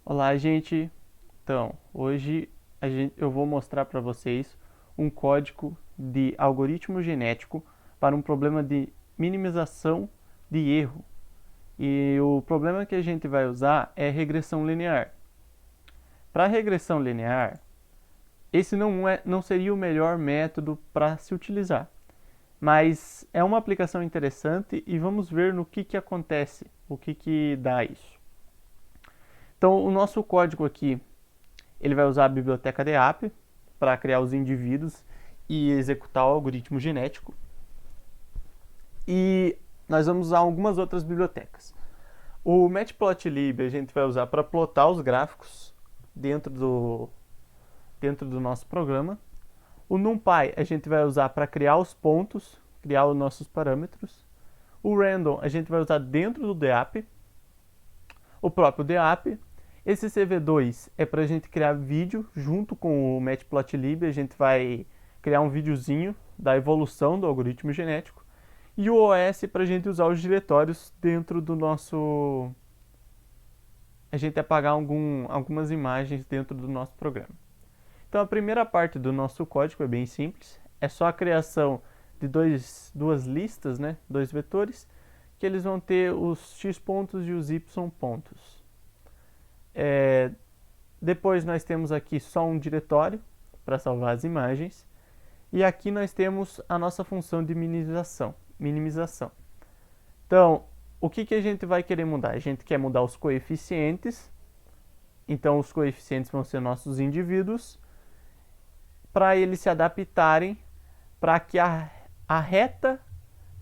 Olá, gente. Então, hoje eu vou mostrar para vocês um código de algoritmo genético para um problema de minimização de erro. E o problema que a gente vai usar é regressão linear. Para regressão linear, esse não seria o melhor método para se utilizar, mas é uma aplicação interessante e vamos ver no que acontece, o que dá isso. Então, o nosso código aqui ele vai usar a biblioteca DEAP para criar os indivíduos e executar o algoritmo genético. E nós vamos usar algumas outras bibliotecas. O Matplotlib a gente vai usar para plotar os gráficos dentro do nosso programa. O NumPy a gente vai usar para criar os pontos, criar os nossos parâmetros. O Random a gente vai usar dentro do DEAP. O próprio DEAP. Esse CV2 é para a gente criar vídeo junto com o Matplotlib. A gente vai criar um videozinho da evolução do algoritmo genético. E o OS para a gente usar os diretórios dentro do nosso... A gente apagar algumas imagens dentro do nosso programa. Então a primeira parte do nosso código é bem simples. É só a criação de duas listas, né? Dois vetores, que eles vão ter os x pontos e os y pontos. Depois nós temos aqui só um diretório para salvar as imagens. E aqui nós temos a nossa função de minimização. Então, o que a gente vai querer mudar? A gente quer mudar os coeficientes. Então, os coeficientes vão ser nossos indivíduos, para eles se adaptarem para que a reta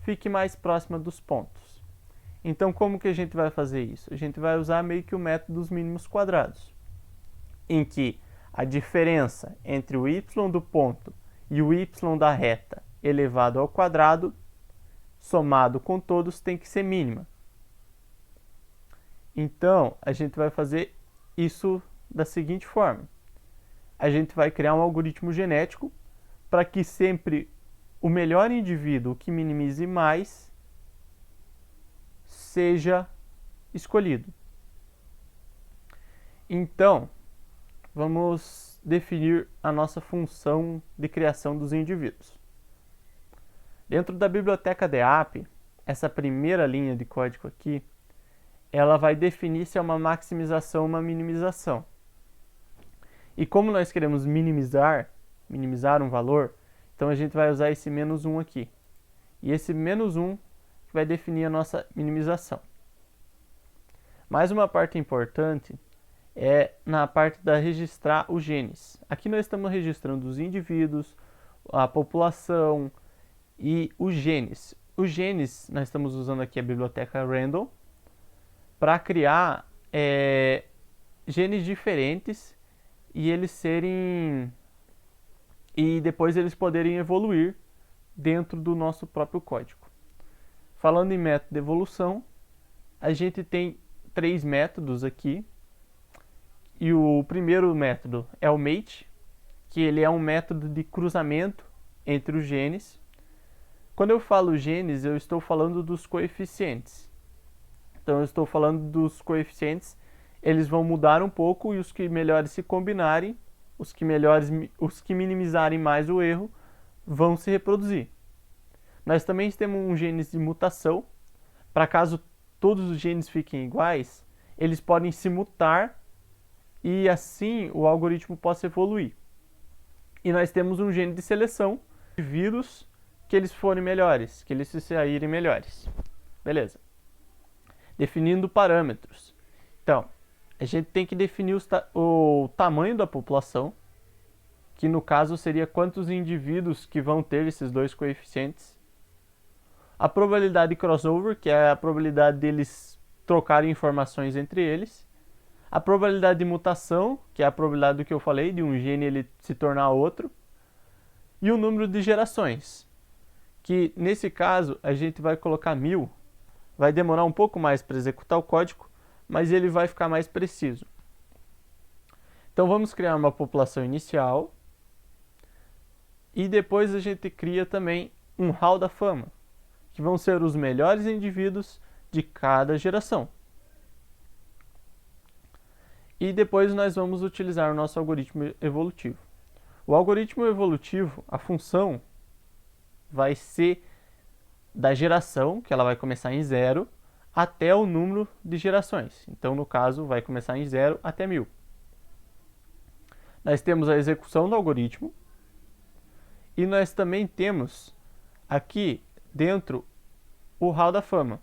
fique mais próxima dos pontos. Então, como que a gente vai fazer isso? A gente vai usar meio que o método dos mínimos quadrados, em que a diferença entre o y do ponto e o y da reta elevado ao quadrado, somado com todos, tem que ser mínima. Então, a gente vai fazer isso da seguinte forma. A gente vai criar um algoritmo genético para que sempre o melhor indivíduo que minimize mais seja escolhido. Então, vamos definir a nossa função de criação dos indivíduos. Dentro da biblioteca DEAP, essa primeira linha de código aqui, ela vai definir se é uma maximização ou uma minimização. E como nós queremos minimizar um valor, então a gente vai usar esse -1 aqui. E esse -1 vai definir a nossa minimização. Mais uma parte importante é na parte da registrar os genes. Aqui nós estamos registrando os indivíduos, a população e os genes. Os genes, nós estamos usando aqui a biblioteca Random para criar genes diferentes e eles serem... e depois eles poderem evoluir dentro do nosso próprio código. Falando em método de evolução, a gente tem 3 métodos aqui. E o primeiro método é o mate, que ele é um método de cruzamento entre os genes. Quando eu falo genes, eu estou falando dos coeficientes. Então eu estou falando dos coeficientes, eles vão mudar um pouco e os que melhores se combinarem, os que minimizarem mais o erro, vão se reproduzir. Nós também temos um genes de mutação, para caso todos os genes fiquem iguais, eles podem se mutar e assim o algoritmo possa evoluir. E nós temos um gene de seleção de vírus que eles forem melhores, que eles se saírem melhores. Beleza. Definindo parâmetros. Então, a gente tem que definir o tamanho da população, que no caso seria quantos indivíduos que vão ter esses dois coeficientes. A probabilidade de crossover, que é a probabilidade deles trocarem informações entre eles. A probabilidade de mutação, que é a probabilidade do que eu falei, de um gene ele se tornar outro. E o número de gerações, que nesse caso a gente vai colocar 1000. Vai demorar um pouco mais para executar o código, mas ele vai ficar mais preciso. Então vamos criar uma população inicial. E depois a gente cria também um hall da fama, que vão ser os melhores indivíduos de cada geração. E depois nós vamos utilizar o nosso algoritmo evolutivo. O algoritmo evolutivo, a função vai ser da geração, que ela vai começar em 0, até o número de gerações. Então, no caso, vai começar em 0 até 1000. Nós temos a execução do algoritmo e nós também temos aqui dentro o hall da fama.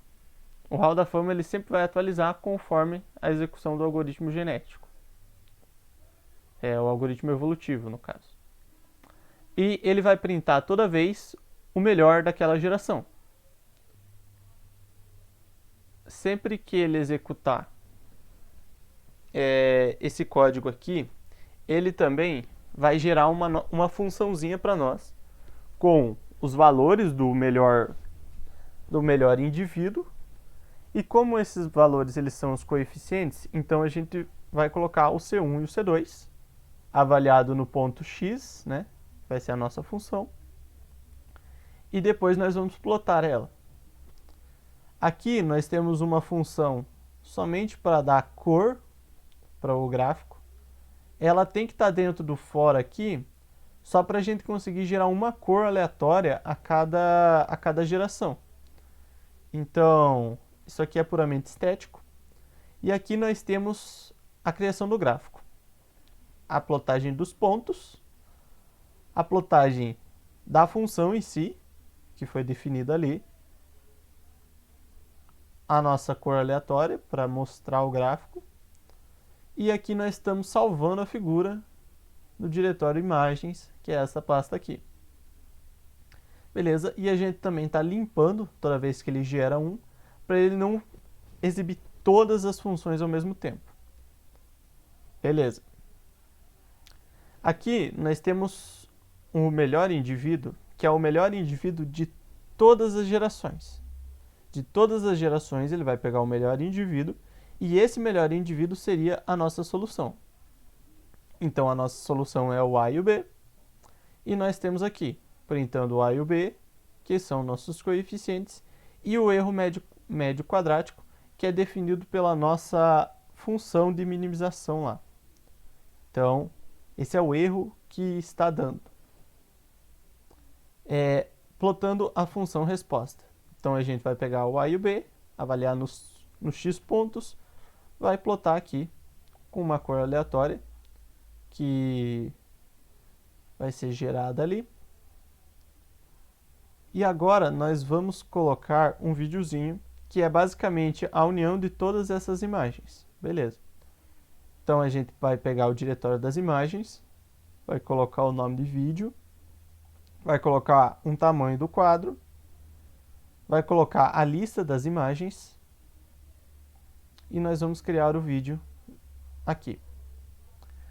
O hall da fama ele sempre vai atualizar conforme a execução do algoritmo genético. É o algoritmo evolutivo, no caso. E ele vai printar toda vez o melhor daquela geração. Sempre que ele executar esse código aqui, ele também vai gerar uma funçãozinha para nós com os valores do melhor indivíduo. E como esses valores eles são os coeficientes, então a gente vai colocar o C1 e o C2 avaliado no ponto X, né? Vai ser a nossa função. E depois nós vamos plotar ela. Aqui nós temos uma função somente para dar cor para o gráfico. Ela tem que estar dentro do for aqui, só para a gente conseguir gerar uma cor aleatória a cada geração. Então, isso aqui é puramente estético. E aqui nós temos a criação do gráfico. A plotagem dos pontos, a plotagem da função em si, que foi definida ali, a nossa cor aleatória para mostrar o gráfico, e aqui nós estamos salvando a figura no diretório imagens, que é essa pasta aqui. Beleza? E a gente também está limpando toda vez que ele gera um, para ele não exibir todas as funções ao mesmo tempo. Beleza. Aqui nós temos o melhor indivíduo, que é o melhor indivíduo de todas as gerações. De todas as gerações ele vai pegar o melhor indivíduo e esse melhor indivíduo seria a nossa solução. Então a nossa solução é o A e o B e nós temos aqui printando o A e o B, que são nossos coeficientes, e o erro médio quadrático, que é definido pela nossa função de minimização lá. Então, esse é o erro que está dando. Plotando a função resposta. Então, a gente vai pegar o A e o B, avaliar nos X pontos, vai plotar aqui com uma cor aleatória, que vai ser gerada ali. E agora nós vamos colocar um videozinho que é basicamente a união de todas essas imagens. Beleza. Então a gente vai pegar o diretório das imagens, vai colocar o nome de vídeo, vai colocar um tamanho do quadro, vai colocar a lista das imagens e nós vamos criar o vídeo aqui.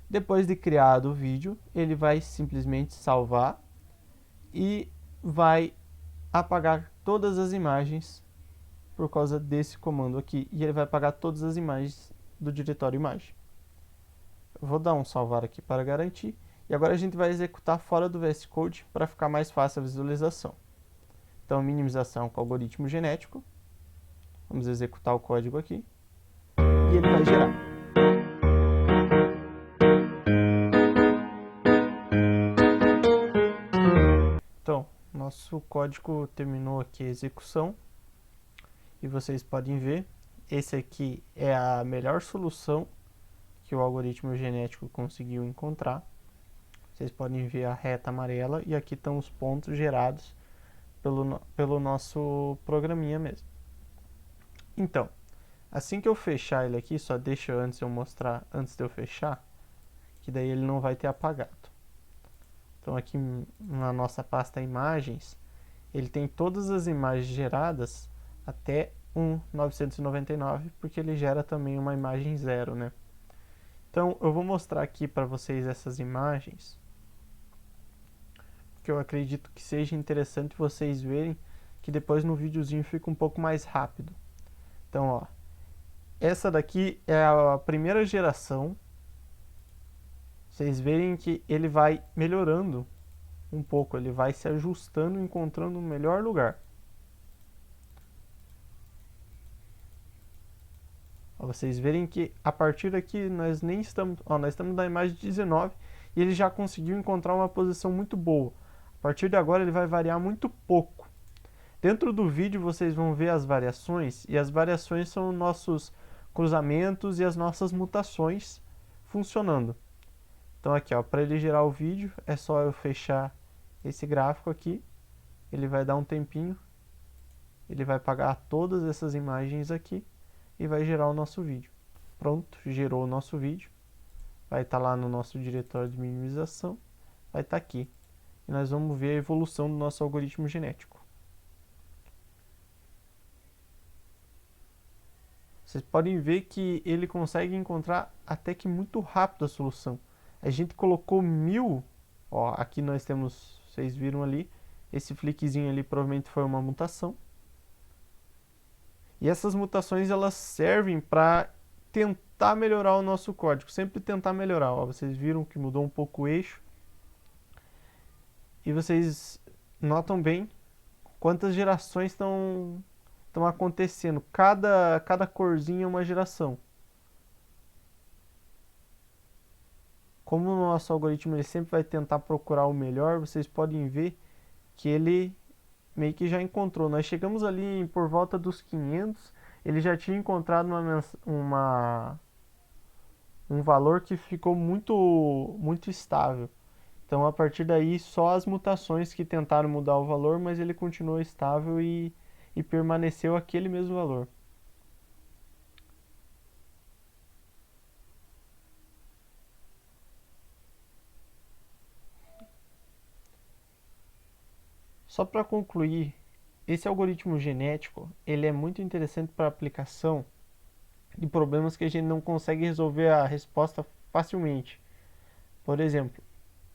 Depois de criado o vídeo, ele vai simplesmente salvar e vai apagar todas as imagens por causa desse comando aqui. E ele vai apagar todas as imagens do diretório imagem. Eu vou dar um salvar aqui para garantir. E agora a gente vai executar fora do VS Code para ficar mais fácil a visualização. Então, minimização com algoritmo genético. Vamos executar o código aqui. E ele vai gerar. Então, nosso código terminou aqui a execução. E vocês podem ver, esse aqui é a melhor solução que o algoritmo genético conseguiu encontrar. Vocês podem ver a reta amarela e aqui estão os pontos gerados pelo nosso programinha mesmo. Então, assim que eu fechar ele aqui, só deixa eu mostrar antes de eu fechar, que daí ele não vai ter apagado. Então aqui na nossa pasta imagens, ele tem todas as imagens geradas até 1999, porque ele gera também uma imagem 0, né? Então eu vou mostrar aqui para vocês essas imagens, que eu acredito que seja interessante vocês verem, que depois no videozinho fica um pouco mais rápido. Então, ó, essa daqui é a primeira geração. Vocês verem que ele vai melhorando um pouco, ele vai se ajustando, encontrando o melhor lugar. Ó, vocês verem que a partir daqui nós nem estamos, ó, nós estamos na imagem 19 e ele já conseguiu encontrar uma posição muito boa. A partir de agora ele vai variar muito pouco. Dentro do vídeo vocês vão ver as variações, e as variações são nossos cruzamentos e as nossas mutações funcionando. Então aqui, ó, para ele gerar o vídeo é só eu fechar esse gráfico aqui, ele vai dar um tempinho, ele vai apagar todas essas imagens aqui e vai gerar o nosso vídeo. Pronto, gerou o nosso vídeo, vai estar lá no nosso diretório de minimização, vai estar aqui. E nós vamos ver a evolução do nosso algoritmo genético. Vocês podem ver que ele consegue encontrar até que muito rápido a solução. A gente colocou 1000, ó, aqui nós temos, vocês viram ali, esse flickzinho ali provavelmente foi uma mutação. E essas mutações elas servem para tentar melhorar o nosso código, sempre tentar melhorar. Ó, vocês viram que mudou um pouco o eixo. E vocês notam bem quantas gerações estão acontecendo. Cada corzinha é uma geração. Como o nosso algoritmo ele sempre vai tentar procurar o melhor, vocês podem ver que ele meio que já encontrou. Nós chegamos ali por volta dos 500, ele já tinha encontrado um valor que ficou muito estável. Então a partir daí só as mutações que tentaram mudar o valor, mas ele continuou estável e permaneceu aquele mesmo valor. Só para concluir, esse algoritmo genético ele é muito interessante para aplicação de problemas que a gente não consegue resolver a resposta facilmente. Por exemplo,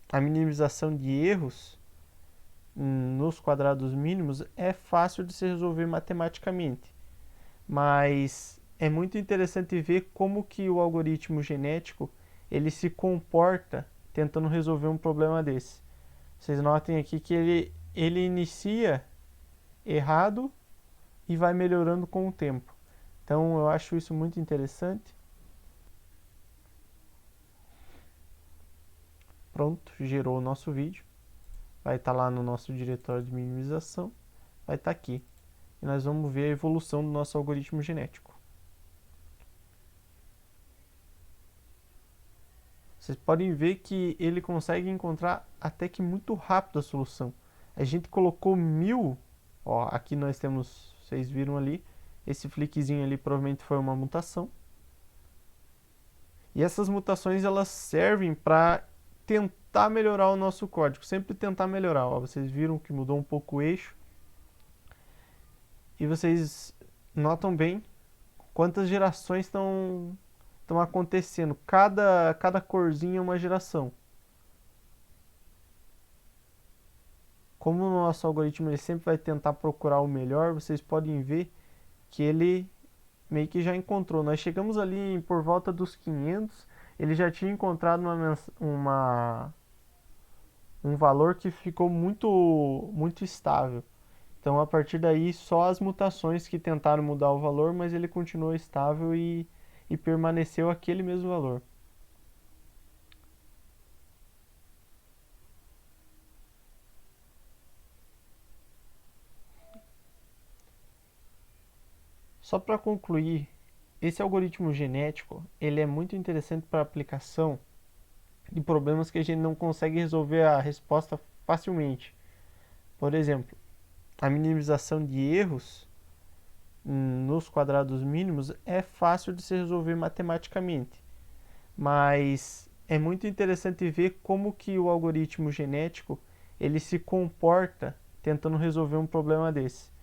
a minimização de erros nos quadrados mínimos é fácil de se resolver matematicamente, mas é muito interessante ver como que o algoritmo genético ele se comporta tentando resolver um problema desse. Vocês notem aqui que ele inicia errado e vai melhorando com o tempo. Então eu acho isso muito interessante. Pronto, gerou o nosso vídeo. Vai estar lá no nosso diretório de minimização. Vai estar aqui. E nós vamos ver a evolução do nosso algoritmo genético. Vocês podem ver que ele consegue encontrar até que muito rápido a solução. A gente colocou 1000, ó, aqui nós temos, vocês viram ali, esse flickzinho ali provavelmente foi uma mutação. E essas mutações elas servem para tentar melhorar o nosso código, sempre tentar melhorar. Ó, vocês viram que mudou um pouco o eixo. E vocês notam bem quantas gerações estão acontecendo. Cada corzinha é uma geração. Como o nosso algoritmo ele sempre vai tentar procurar o melhor, vocês podem ver que ele meio que já encontrou. Nós chegamos ali por volta dos 500, ele já tinha encontrado um valor que ficou muito estável. Então a partir daí só as mutações que tentaram mudar o valor, mas ele continuou estável e permaneceu aquele mesmo valor. Só para concluir, esse algoritmo genético ele é muito interessante para aplicação de problemas que a gente não consegue resolver a resposta facilmente. Por exemplo, a minimização de erros nos quadrados mínimos é fácil de se resolver matematicamente, mas é muito interessante ver como que o algoritmo genético ele se comporta tentando resolver um problema desse.